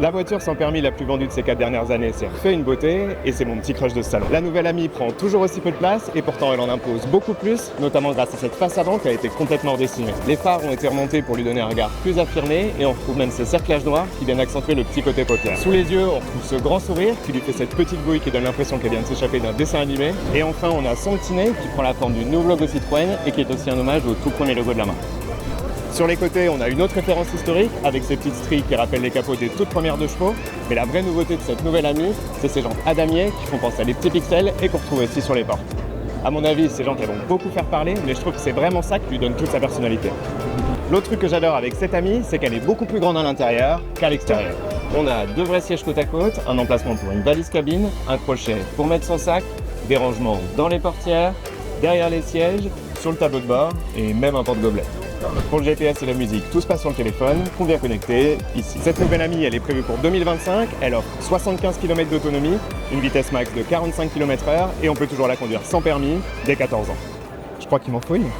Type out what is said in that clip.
La voiture sans permis la plus vendue de ces 4 dernières années s'est refait une beauté et c'est mon petit crush de salon. La nouvelle Ami prend toujours aussi peu de place et pourtant elle en impose beaucoup plus, notamment grâce à cette face avant qui a été complètement redessinée. Les phares ont été remontés pour lui donner un regard plus affirmé et on retrouve même ces cerclages noirs qui viennent accentuer le petit côté paupière. Sous les yeux, on retrouve ce grand sourire qui lui fait cette petite bouille qui donne l'impression qu'elle vient de s'échapper d'un dessin animé. Et enfin, on a son petit nez qui prend la forme du nouveau logo Citroën et qui est aussi un hommage au tout premier logo de la marque. Sur les côtés, on a une autre référence historique avec ces petites stries qui rappellent les capots des toutes premières 2 chevaux. Mais la vraie nouveauté de cette nouvelle Ami, c'est ces jantes à damier qui font penser à des petits pixels et qu'on retrouve aussi sur les portes. À mon avis, ces jantes elles vont beaucoup faire parler, mais je trouve que c'est vraiment ça qui lui donne toute sa personnalité. L'autre truc que j'adore avec cette Ami, c'est qu'elle est beaucoup plus grande à l'intérieur qu'à l'extérieur. On a 2 vrais sièges côte à côte, un emplacement pour une valise cabine, un crochet pour mettre son sac, des rangements dans les portières, derrière les sièges, sur le tableau de bord et même un porte-gobelet. Pour le GPS et la musique, tout se passe sur le téléphone, qu'on vient connecter ici. Cette nouvelle Ami, elle est prévue pour 2025, elle offre 75 km d'autonomie, une vitesse max de 45 km/h et on peut toujours la conduire sans permis dès 14 ans. Je crois qu'il m'en faut une.